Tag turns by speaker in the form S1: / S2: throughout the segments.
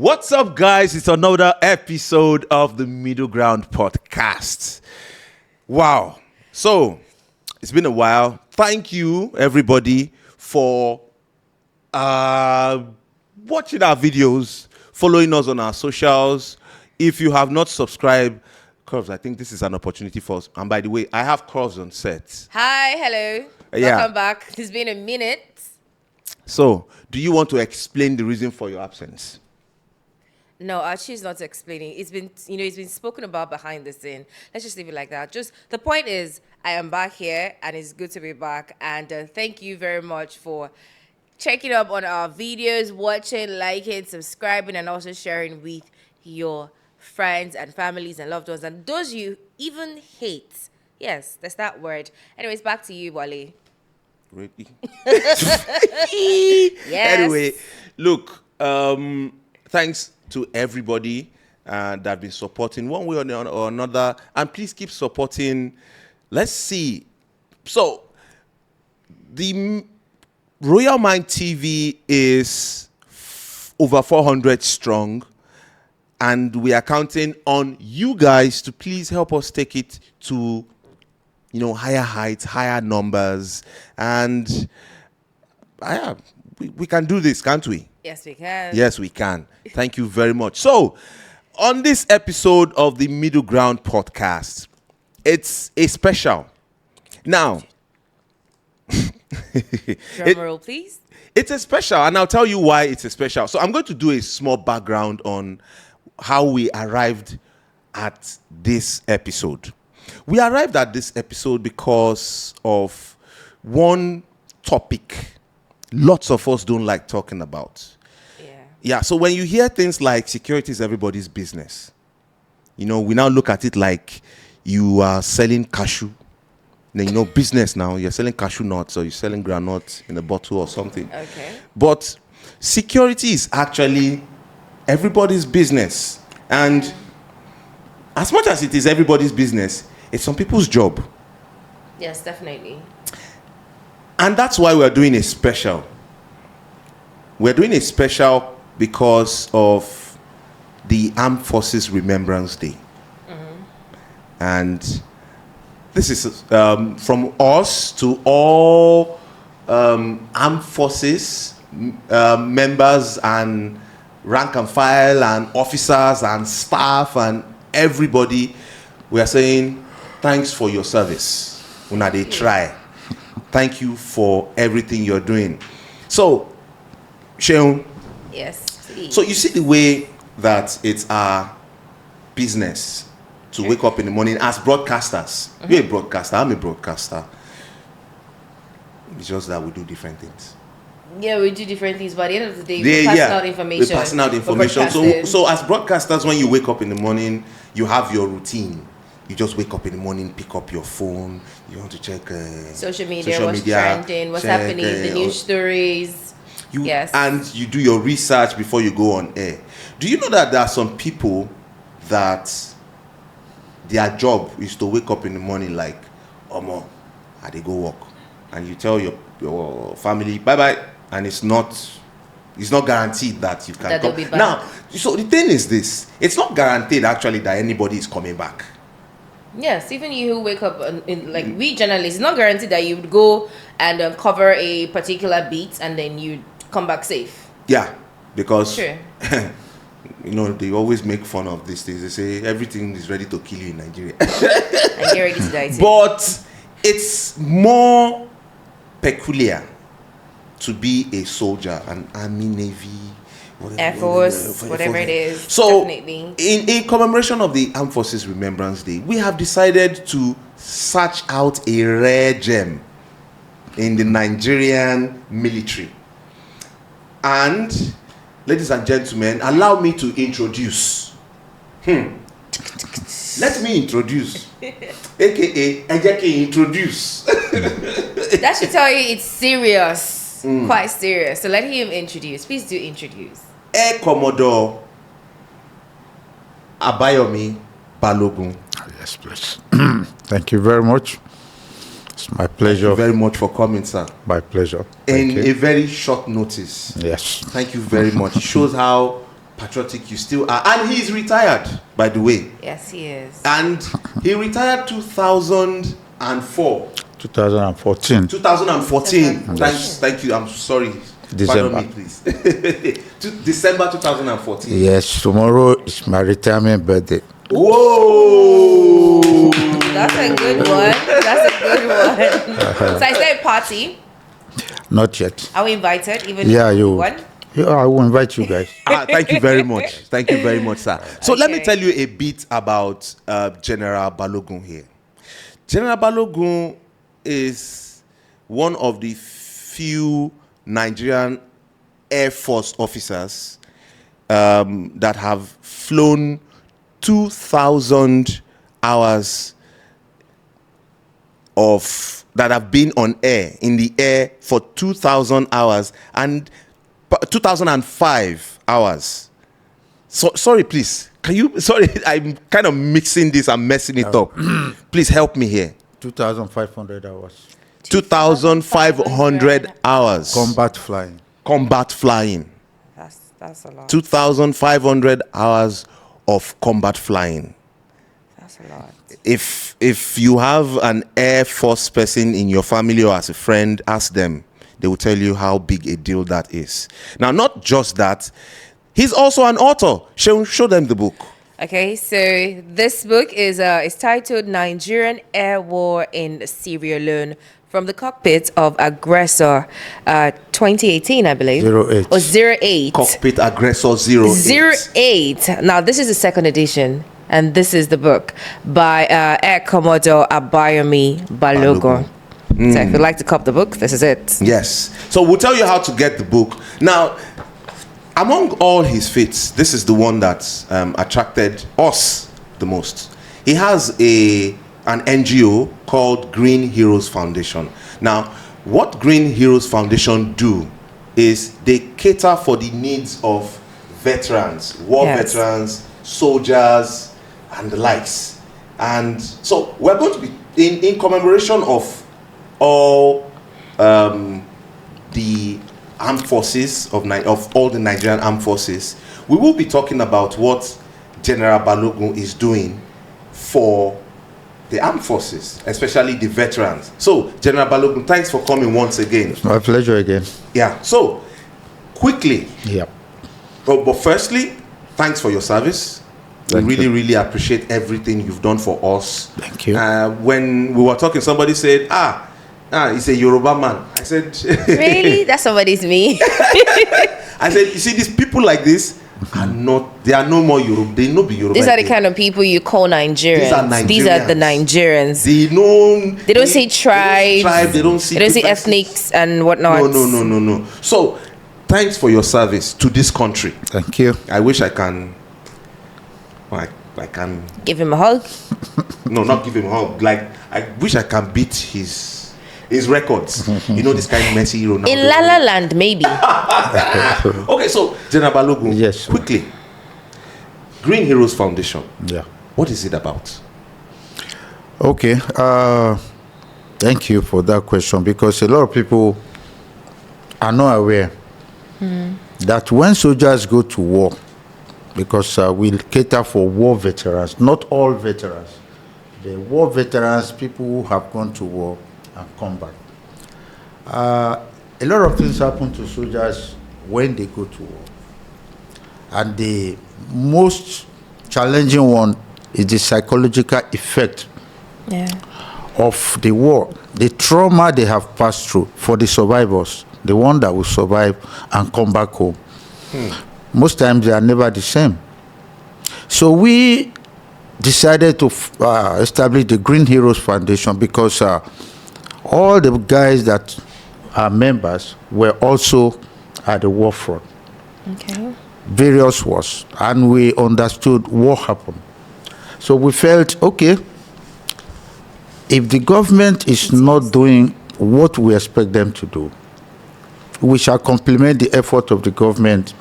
S1: What's up, guys? It's another episode of the Middleground podcast. Wow. So, it's been a while. Thank you, everybody, for watching our videos, following us on our socials. If you have not subscribed, Curves, I think this is an opportunity for us. And by the way, I have Curves on set.
S2: Hi, hello. Welcome back. It's been a minute.
S1: So, do you want to explain the reason for your absence?
S2: No, I choose not to explain it. It's been spoken about behind the scene. Let's just leave it like that. Just the point is, I am back here, and it's good to be back. And thank you very much for checking up on our videos, watching, liking, subscribing, and also sharing with your friends and families and loved ones, and those you even hate. Yes, that's that word. Anyways, back to you, Wale.
S1: Really?
S2: Yes.
S1: Anyway, look, thanks to everybody that have been supporting one way or another, and please keep supporting. Let's see. So, the Royal Mind TV is over 400 strong, and we are counting on you guys to please help us take it to, higher heights, higher numbers, and we can do this, can't we?
S2: Yes, we can.
S1: Yes, we can. Thank you very much. So, on this episode of the Middle Ground podcast, it's a special. Now,
S2: drum roll, please.
S1: It's a special, and I'll tell you why it's a special. So, I'm going to do a small background on how we arrived at this episode. We arrived at this episode because of one topic lots of us don't like talking about. Yeah, so when you hear things like security is everybody's business, we now look at it like you are selling cashew. Then, business now, you're selling cashew nuts or you're selling granuts in a bottle or something.
S2: Okay.
S1: But security is actually everybody's business. And as much as it is everybody's business, it's some people's job.
S2: Yes, definitely.
S1: And that's why we're doing a special. We're doing a special because of the Armed Forces Remembrance Day. Mm-hmm. And this is from us to all Armed Forces members and rank and file and officers and staff and everybody. We are saying thanks for your service. Una they try. Thank you for everything you're doing. So, Sheon.
S2: Yes, please.
S1: So you see the way that it's our business to wake up in the morning as broadcasters. Mm-hmm. You're a broadcaster. I'm a broadcaster. It's just that we do different things.
S2: Yeah, we do different things, but at the end of the day, we're passing out information.
S1: We're passing out information. So as broadcasters, when you wake up in the morning, you have your routine. You just wake up in the morning, pick up your phone. You want to check
S2: social media, what's trending, what's happening, the news stories. Yes. And
S1: you do your research before you go on air. Do you know that there are some people that their job is to wake up in the morning like, Omo, and they go work. And you tell your family, bye-bye. And it's not guaranteed that you can
S2: that
S1: come.
S2: Be back.
S1: Now, so the thing is this. It's not guaranteed actually that anybody is coming back.
S2: Yes, even you who wake up, we journalists, it's not guaranteed that you would go and cover a particular beat and then you come back safe.
S1: Yeah, because
S2: sure.
S1: They always make fun of these things. They say everything is ready to kill you in Nigeria.
S2: And get ready to die too.
S1: But it's more peculiar to be a soldier, an army, navy,
S2: Air Force, whatever it is.
S1: So,
S2: definitely.
S1: in commemoration of the Armed Forces Remembrance Day, we have decided to search out a rare gem in the Nigerian military. And, ladies and gentlemen, allow me to introduce. Let me introduce. AKA, Ejeke introduce.
S2: That should tell you it's serious. Quite serious. So let him introduce. Please do introduce.
S1: Air Commodore Abayomi Balogun.
S3: Yes, please. Thank you very much. It's my pleasure.
S1: Thank you very much for coming, sir.
S3: My pleasure.
S1: In a very short notice.
S3: Yes.
S1: Thank you very much. It shows how patriotic you still are. And he's retired, by the way.
S2: Yes, he is.
S1: And he retired 2004.
S3: 2014.
S1: 2014.
S3: Yes.
S1: Thank you. I'm sorry.
S3: December.
S1: Pardon me, please. December 2014.
S3: Yes, tomorrow is my retirement birthday.
S1: Whoa!
S2: That's a good one. That's a good one. So I said party.
S3: Not yet.
S2: Are we invited? Even
S3: Yeah,
S2: if
S3: you.
S2: one?
S3: Yeah, I will invite you guys.
S1: Thank you very much. Thank you very much, sir. So let me
S2: Okay.
S1: tell you a bit about General Balogun here. General Balogun is one of the few Nigerian Air Force officers that have flown 2,000 hours that have been on air, in the air for 2,000 hours and 2,005 hours. So sorry, please. Sorry, I'm kind of mixing this and messing it up. Please help me here.
S3: 2,500 hours.
S1: 2,500 hours. Combat flying.
S2: That's a lot.
S1: 2,500 hours of combat flying.
S2: That's a lot.
S1: If you have an Air Force person in your family or as a friend, ask them. They will tell you how big a deal that is. Now, not just that, he's also an author. Show them the book.
S2: Okay, so this book is titled Nigerian Air War in Sierra Leone, from the cockpit of aggressor, 2018, I believe.
S3: 08.
S2: Or 08.
S1: Cockpit Aggressor 08.
S2: 08. Now, this is the second edition, and this is the book by Air Commodore Abayomi Balogun. So if you'd like to cop the book, this is it.
S1: Yes. So we'll tell you how to get the book. Now, among all his feats, this is the one that attracted us the most. He has an NGO called Green Heroes Foundation. Now, what Green Heroes Foundation do is they cater for the needs of veterans, war veterans, soldiers, and the likes. And so we're going to be, in commemoration of all the armed forces of all the Nigerian armed forces, we will be talking about what General Balogun is doing for the armed forces, especially the veterans. So, General Balogun, thanks for coming once again.
S3: It's my pleasure again.
S1: Yeah. So, quickly.
S3: Yeah.
S1: But firstly, thanks for your service.
S3: Thank
S1: we
S3: you.
S1: really appreciate everything you've done for us.
S3: Thank you.
S1: When we were talking, somebody said, he's a Yoruba man. I said,
S2: Really? That's somebody's me.
S1: I said, you see, these people like this they are no more Yoruba. They no be Yoruba.
S2: These are the kind of people you call Nigerians.
S1: These are Nigerians.
S2: These are the Nigerians.
S1: They
S2: don't say tribes.
S1: They don't see
S2: ethnics and whatnot.
S1: No. So, thanks for your service to this country.
S3: Thank you.
S1: I wish I can. I can
S2: Give him a hug.
S1: No, not give him a hug. Like, I wish I can beat his records. You know, this kind of Messi, Ronaldo.
S2: In La La Land, maybe.
S1: Okay, so General Balogun,
S3: Yes.
S1: quickly. Green Heroes Foundation.
S3: Yeah.
S1: What is it about?
S3: Okay. Thank you for that question, because a lot of people are not aware that when soldiers go to war, because we cater for war veterans, not all veterans. The war veterans, people who have gone to war and come back. A lot of things happen to soldiers when they go to war. And the most challenging one is the psychological effect of the war, the trauma they have passed through for the survivors, the one that will survive and come back home. Most times they are never the same. So we decided to establish the Green Heroes Foundation because all the guys that are members were also at the war front.
S2: Okay.
S3: Various wars, and we understood what happened. So we felt, okay, if the government is not doing what we expect them to do, we shall complement the effort of the government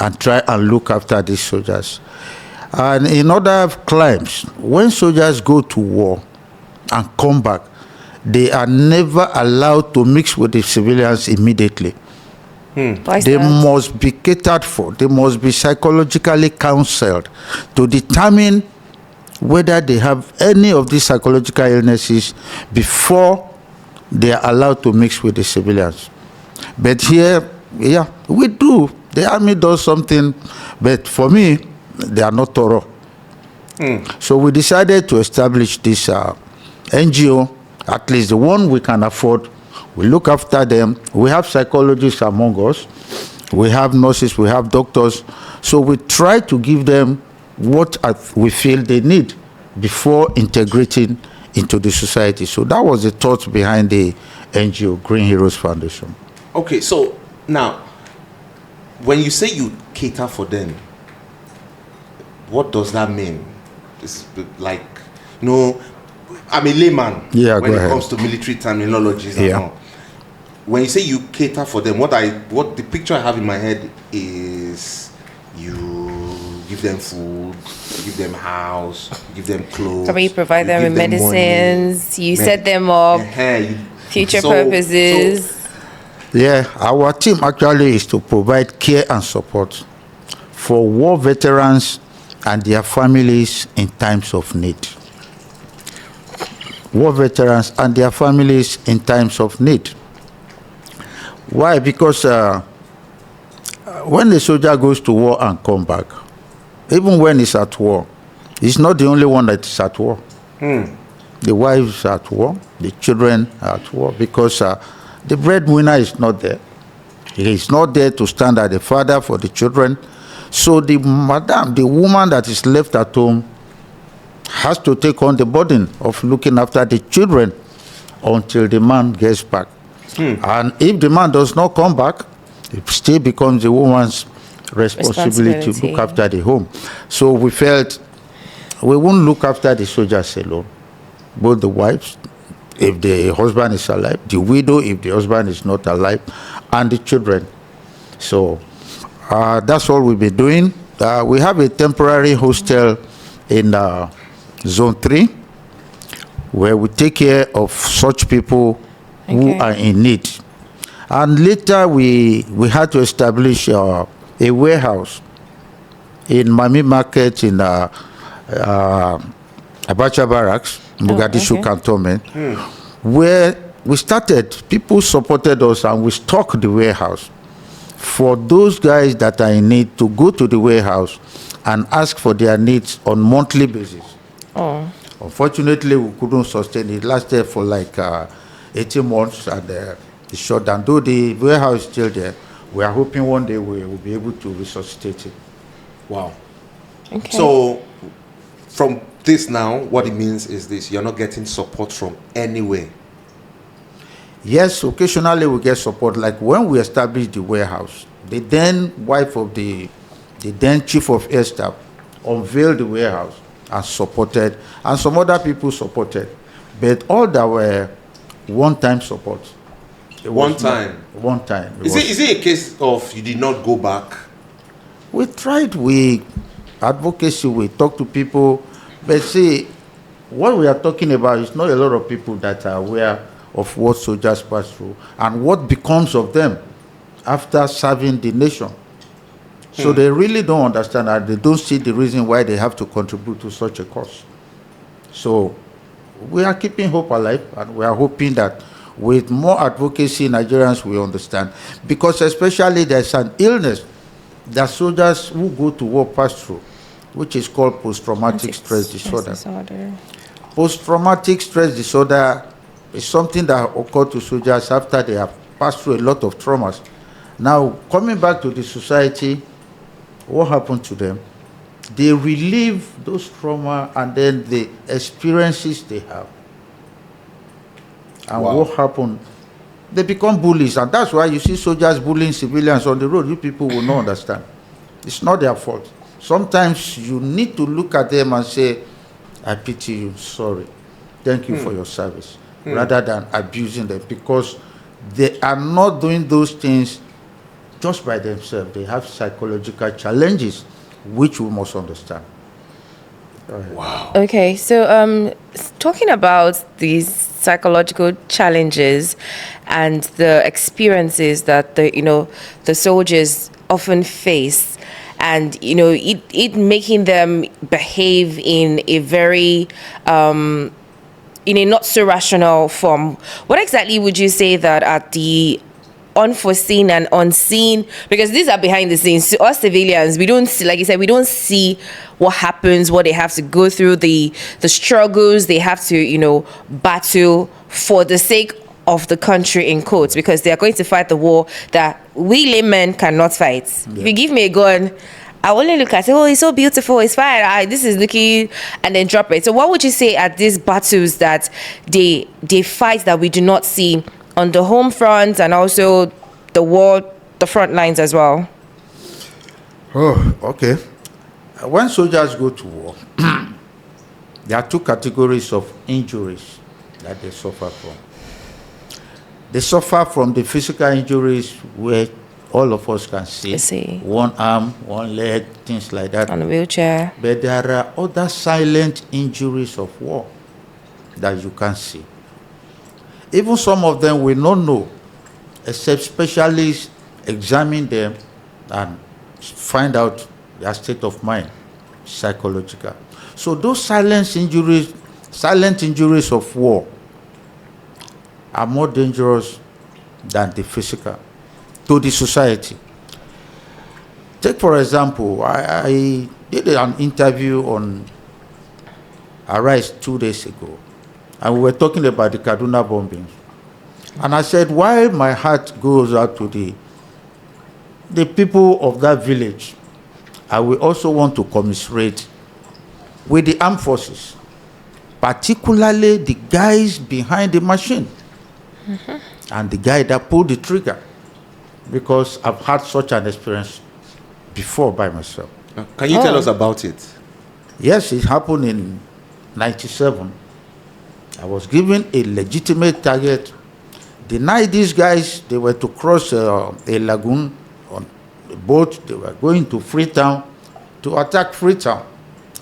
S3: and try and look after these soldiers. And in other climes, when soldiers go to war and come back, they are never allowed to mix with the civilians immediately.
S2: Why is
S3: They
S2: that?
S3: must be catered for. They must be psychologically counseled to determine whether they have any of these psychological illnesses before they are allowed to mix with the civilians. But here, yeah, we do. The army does something, but for me, they are not thorough. So we decided to establish this NGO, at least the one we can afford. We look after them. We have psychologists among us. We have nurses. We have doctors. So we try to give them what we feel they need before integrating into the society. So that was the thought behind the NGO, Green Heroes Foundation.
S1: Okay, so now, when you say you cater for them, what does that mean? It's like, I'm a layman
S3: Yeah,
S1: when
S3: go
S1: it
S3: ahead.
S1: comes to military terminologies and
S3: Yeah.
S1: all. When you say you cater for them, what the picture I have in my head is you give them food, you give them house, you give them clothes.
S2: Probably provide them
S1: give
S2: with medicines, you set them up, future purposes.
S3: Yeah, our team actually is to provide care and support for war veterans and their families in times of need. War veterans and their families in times of need. Why? Because when the soldier goes to war and come back, even when he's at war, he's not the only one that is at war. The wives are at war, the children are at war, because the breadwinner is not there. He is not there to stand as the father for the children. So the woman that is left at home, has to take on the burden of looking after the children until the man gets back. And if the man does not come back, it still becomes the woman's responsibility to look after the home. So we felt we won't look after the soldiers alone, both the wives, if the husband is alive, the widow, if the husband is not alive, and the children. So that's all we'll be doing. We have a temporary hostel in Zone 3, where we take care of such people who are in need. And later we had to establish a warehouse in Mami Market in Abacha Barracks, Mogadishu Cantonment, where we started. People supported us and we stocked the warehouse for those guys that are in need to go to the warehouse and ask for their needs on monthly basis. Unfortunately, we couldn't sustain it. It lasted for like 18 months and it shut down. Though the warehouse is still there, we are hoping one day we will be able to resuscitate it.
S1: Wow. So from this now, what it means is this: you're not getting support from anywhere.
S3: Yes, occasionally we get support. Like when we established the warehouse, the then wife of the then chief of air staff unveiled the warehouse and supported, and some other people supported. But all that were one-time support.
S1: One time. Is it a case of you did not go back?
S3: We tried. Advocacy, we talk to people, but see, what we are talking about is not a lot of people that are aware of what soldiers pass through and what becomes of them after serving the nation. So they really don't understand that. They don't see the reason why they have to contribute to such a cause. So we are keeping hope alive, and we are hoping that with more advocacy, Nigerians will understand. Because especially there's an illness that soldiers who go to war pass through, which is called post-traumatic stress disorder. Post-traumatic stress disorder is something that occurs to soldiers after they have passed through a lot of traumas. Now, coming back to the society, what happened to them? They relive those trauma and then the experiences they have. And what happened? They become bullies, and that's why you see soldiers bullying civilians on the road. You people will not understand. It's not their fault. Sometimes you need to look at them and say, I pity you, sorry, thank you for your service, rather than abusing them, because they are not doing those things just by themselves. They have psychological challenges, which we must understand.
S1: Wow.
S2: Okay, so talking about these psychological challenges and the experiences that the soldiers often face, and it making them behave in a very in a not so rational form. What exactly would you say that are the unforeseen and unseen, because these are behind the scenes to us civilians? We don't see, like you said, we don't see what happens, what they have to go through, the struggles they have to battle for the sake of the country, in quotes, because they are going to fight the war that we laymen cannot fight. If you give me a gun, I only look at it, oh, it's so beautiful, it's fine, this is looking, and then drop it. So what would you say are these battles that they fight that we do not see on the home front and also the war, the front lines as well?
S3: Oh, okay. When soldiers go to war, there are two categories of injuries that they suffer from. They suffer from the physical injuries where all of us can see. One arm, one leg, things like that.
S2: On a wheelchair.
S3: But there are other silent injuries of war that you can see. Even some of them we don't know, except specialists examine them and find out their state of mind, psychological. So those silent injuries of war are more dangerous than the physical to the society. Take, for example, I did an interview on Arise 2 days ago, and we were talking about the Kaduna bombings. And I said, while my heart goes out to the people of that village, I will also want to commiserate with the armed forces, particularly the guys behind the machine, and the guy that pulled the trigger, because I've had such an experience before by myself.
S1: Can you tell us about it?
S3: Yes, it happened in 97. I was given a legitimate target. The night these guys, they were to cross a lagoon on a boat. They were going to Freetown to attack Freetown.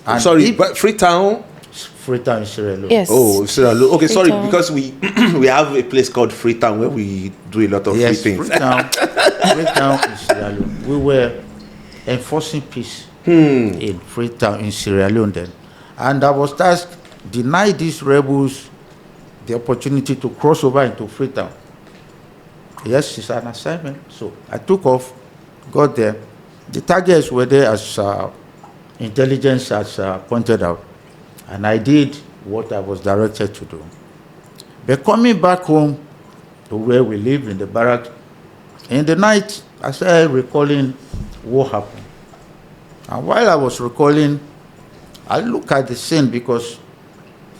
S3: And
S1: but Freetown?
S3: Freetown in Sierra Leone.
S2: Yes.
S1: Oh, Sierra Leone. Okay,
S2: Freetown.
S1: sorry, because we have a place called Freetown where we do a lot of free things.
S3: Freetown in Sierra Leone. We were enforcing peace in Freetown in Sierra Leone then. And I was tasked, deny these rebels the opportunity to cross over into Freetown. Yes, it's an assignment. So I took off, got there. The targets were there as intelligence has pointed out. And I did what I was directed to do. But coming back home to where we live in the barracks, in the night, I started recalling what happened. And while I was recalling, I look at the scene, because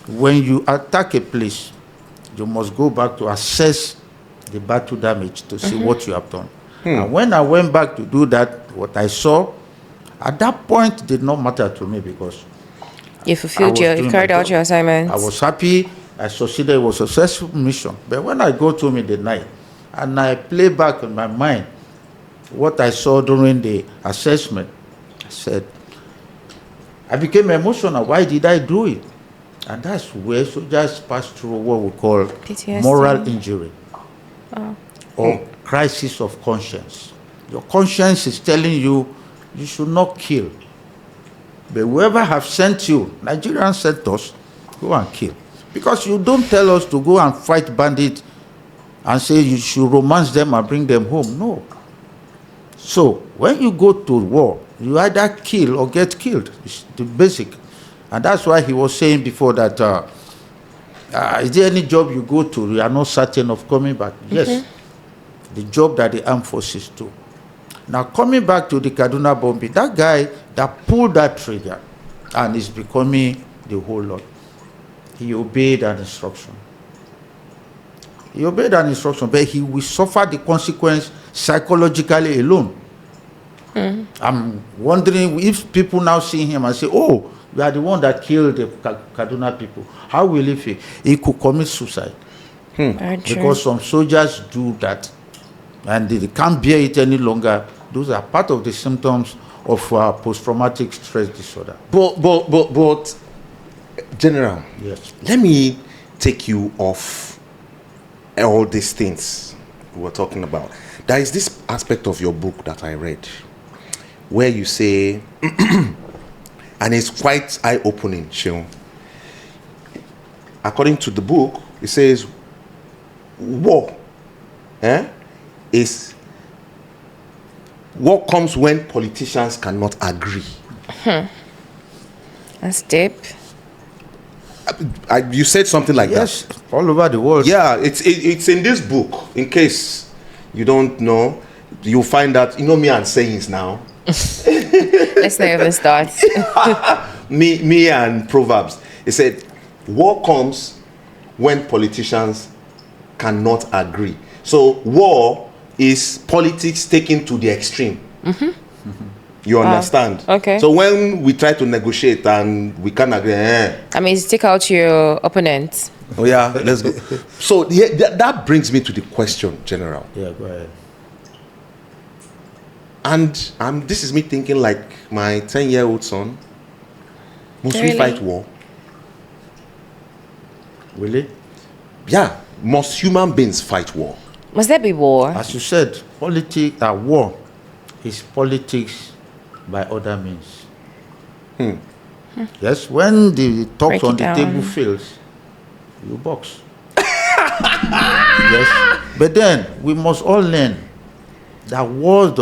S3: when you attack a place, you must go back to assess the battle damage to see what you have done. And when I went back to do that, what I saw at that point did not matter to me, because
S2: You carried out your assignments.
S3: I was happy. I succeeded. It was a successful mission. But when I go to me the night and I play back in my mind what I saw during the assessment, I said, I became emotional. Why did I do it? And that's where soldiers pass through what we call
S2: PTSD.
S3: Moral injury or crisis of conscience. Your conscience is telling you you should not kill. But whoever have sent you, Nigerians sent us, go and kill. Because you don't tell us to go and fight bandits and say you should romance them and bring them home. No. So when you go to war, you either kill or get killed. It's the basic. And that's why he was saying before that, is there any job you go to, you are not certain of coming back? Yes. The job that the armed forces do. Now, coming back to the Kaduna bombing, that guy that pulled that trigger and is becoming the whole lot, he obeyed an instruction. He obeyed an instruction, but he will suffer the consequence psychologically alone. I'm wondering if people now see him and say, oh, you are the one that killed the Kaduna people. How will he feel? He could commit suicide. Because some soldiers do that. And they can't bear it any longer. Those are part of the symptoms of post-traumatic stress disorder.
S1: But General,
S3: Yes.
S1: let me take you off all these things we were talking about. There is this aspect of your book that I read where you say, and it's quite eye-opening, Seun. According to the book, it says, war comes when politicians cannot agree.
S2: That's deep.
S1: You said something like
S3: Yes,
S1: that.
S3: all over the world.
S1: Yeah, it's in this book. In case you don't know, you'll find that, me and sayings now.
S2: Let's not even start.
S1: me and Proverbs. It said, war comes when politicians cannot agree. So war is politics taken to the extreme. You understand?
S2: Okay.
S1: So when we try to negotiate and we can't agree,
S2: I mean, take out your opponent.
S1: oh yeah, let's go. So that brings me to the question, General.
S3: Yeah, go ahead.
S1: And this is me thinking like my 10-year-old son. Must we
S2: Really?
S1: fight war?
S3: Will it?
S1: Yeah. Must human beings fight war?
S2: Must there be war?
S3: As you said, war is politics by other means. Yes, when the talks
S2: Break
S3: on
S2: it
S3: the
S2: down.
S3: table fails, you box. Yes, but then we must all learn that wars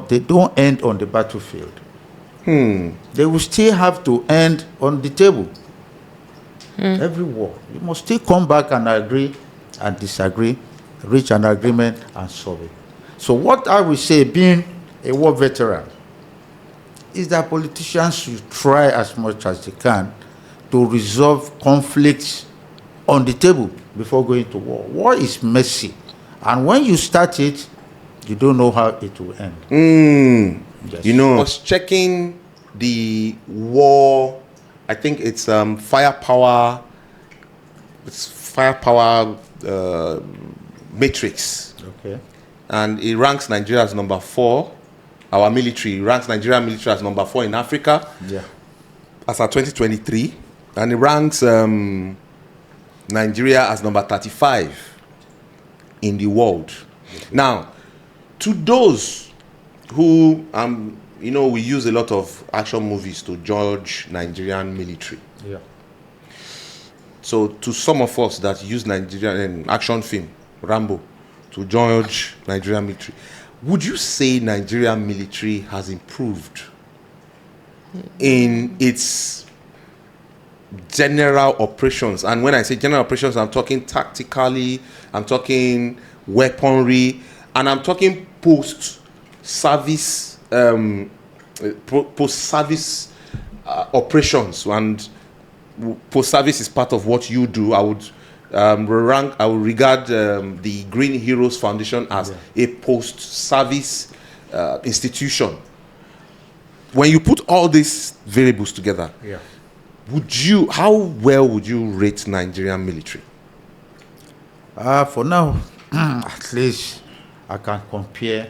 S3: they don't end on the battlefield. They will still have to end on the table. Every war, you must still come back and agree and disagree, reach an agreement and solve it. So what I will say, being a war veteran, is that politicians should try as much as they can to resolve conflicts on the table before going to war. War is messy, and when you start it, you don't know how it will end. Yes.
S1: I was checking the war. I think it's firepower. It's firepower matrix,
S3: Okay.
S1: and it ranks Nigeria as number 4. Our military ranks Nigeria military as number 4 in Africa.
S3: Yeah.
S1: As of 2023, and it ranks Nigeria as number 35 in the world. Now, to those who we use a lot of action movies to judge Nigerian military.
S3: Yeah.
S1: So to some of us that use Nigerian action film, Rambo, to judge Nigerian military, would you say Nigerian military has improved in its general operations? And when I say general operations, I'm talking tactically, I'm talking weaponry, and I'm talking post-service operations. And post-service is part of what you do. I would regard the Green Heroes Foundation as a post-service institution. When you put all these variables together, how well would you rate Nigerian military?
S3: For now, at least I can compare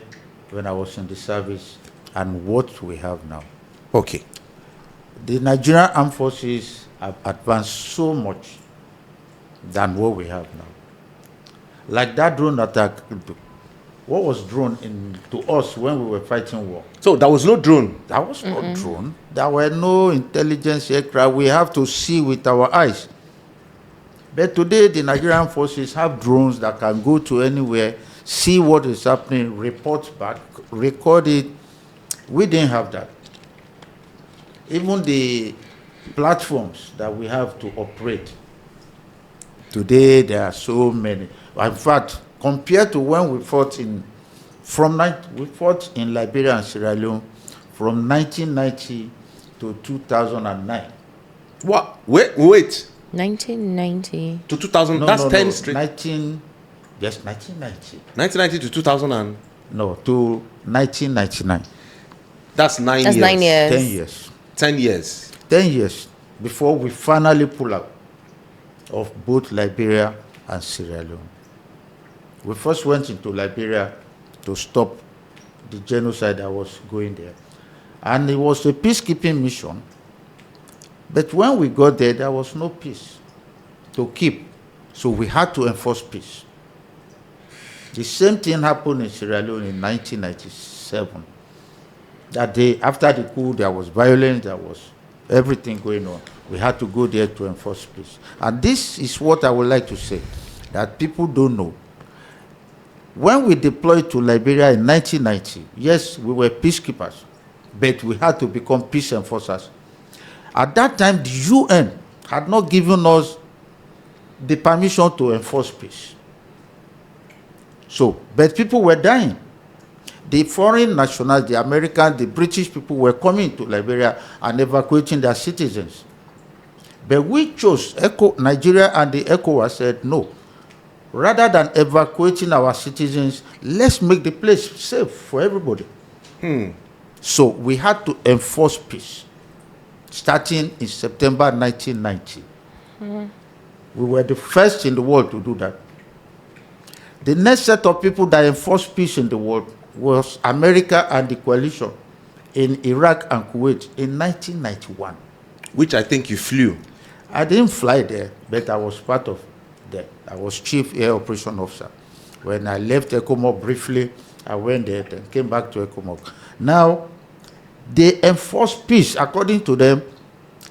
S3: when I was in the service and what we have now.
S1: Okay.
S3: The Nigerian Armed Forces have advanced so much than what we have now. Like that drone attack, what was drone to us when we were fighting war?
S1: So there was no drone.
S3: That was not drone. There were no intelligence aircraft. We have to see with our eyes. But today, the Nigerian forces have drones that can go to anywhere, see what is happening, report back, record it. We didn't have that. Even the platforms that we have to operate, today there are so many. In fact, compared to when we fought in Liberia and Sierra Leone from 1990 to 2009.
S1: What? Wait.
S2: 1990
S1: to 2000.
S3: No,
S1: That's
S3: no,
S1: 10
S3: no.
S1: straight.
S3: 1990.
S1: 1990 to 2000 and
S3: No, to 1999.
S1: that's 9
S2: That's
S1: years.
S2: 9 years.
S3: 10 years.
S1: 10 years.
S3: 10 years before we finally pull out of both Liberia and Sierra Leone. We first went into Liberia to stop the genocide that was going there. And it was a peacekeeping mission. But when we got there, there was no peace to keep. So we had to enforce peace. The same thing happened in Sierra Leone in 1997. That day, after the coup, there was violence, there was everything going on. We had to go there to enforce peace. And this is what I would like to say, that people don't know. When we deployed to Liberia in 1990, yes, we were peacekeepers, but we had to become peace enforcers. At that time, the UN had not given us the permission to enforce peace. So, but people were dying. The foreign nationals, the Americans, the British people were coming to Liberia and evacuating their citizens. But we chose, Nigeria and the ECOWAS said, no. Rather than evacuating our citizens, let's make the place safe for everybody. So we had to enforce peace, starting in September 1990. We were the first in the world to do that. The next set of people that enforced peace in the world was America and the coalition in Iraq and Kuwait in 1991.
S1: Which I think you flew.
S3: I didn't fly there, but I was part of that. I was Chief Air Operation Officer. When I left ECOMOG briefly, I went there and came back to ECOMOG. Now, they enforced peace, according to them,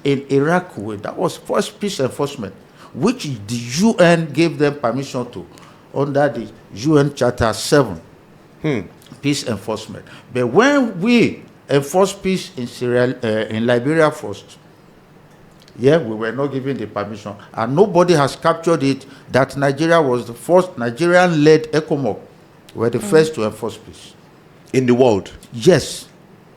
S3: in Iraq, Kuwait. That was first peace enforcement, which the UN gave them permission to, under the UN Charter 7, peace enforcement. But when we enforced peace in Liberia first, we were not given the permission, and nobody has captured it, that Nigeria was the first, Nigerian-led ECOMOG were the first to enforce peace.
S1: In the world?
S3: Yes.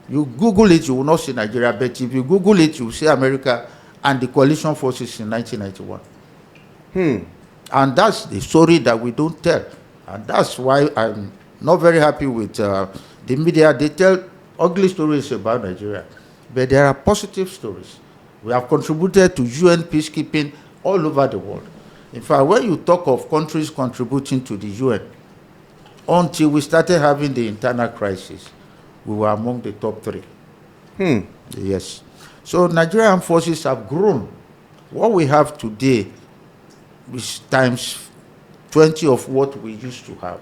S3: You Google it, you will not see Nigeria, but if you Google it, you will see America and the coalition forces in 1991. And that's the story that we don't tell. And that's why I'm not very happy with the media. They tell ugly stories about Nigeria, but there are positive stories. We have contributed to UN peacekeeping all over the world. In fact, when you talk of countries contributing to the UN, until we started having the internal crisis, we were among the top 3. Yes. So Nigerian forces have grown. What we have today is times 20 of what we used to have,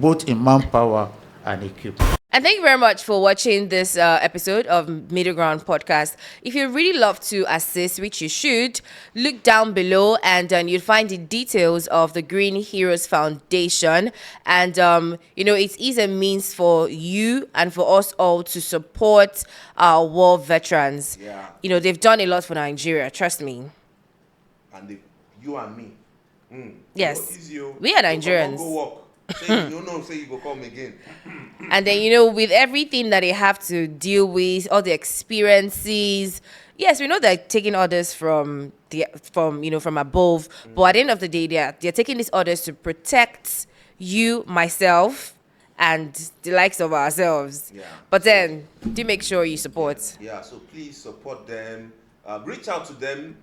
S3: both in manpower and equipment.
S2: And thank you very much for watching this episode of Middleground podcast. If you really love to assist, which you should, look down below and you'll find the details of the Green Heroes Foundation. And, it is a means for you and for us all to support our war veterans.
S1: Yeah.
S2: They've done a lot for Nigeria, trust me.
S1: And you and me.
S2: Yes, we are Nigerians.
S1: Go walk. Say you go come again.
S2: And then, with everything that they have to deal with, all the experiences, yes, we know they're taking orders from above, but at the end of the day, they're taking these orders to protect you, myself, and the likes of ourselves.
S1: Yeah.
S2: But then, do make sure you support.
S1: Yeah, so please support them. Reach out to them.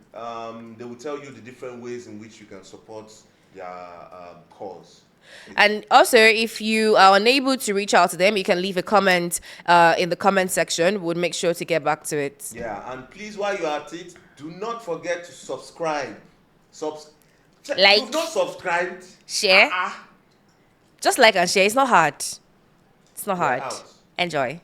S1: They will tell you the different ways in which you can support their cause.
S2: And also, if you are unable to reach out to them, you can leave a comment in the comment section. We'll make sure to get back to it.
S1: Yeah, and please, while you're at it, do not forget to subscribe.
S2: Like.
S1: You've not subscribed.
S2: Share. Just like and share. It's not hard. It's not hard.
S1: Out.
S2: Enjoy.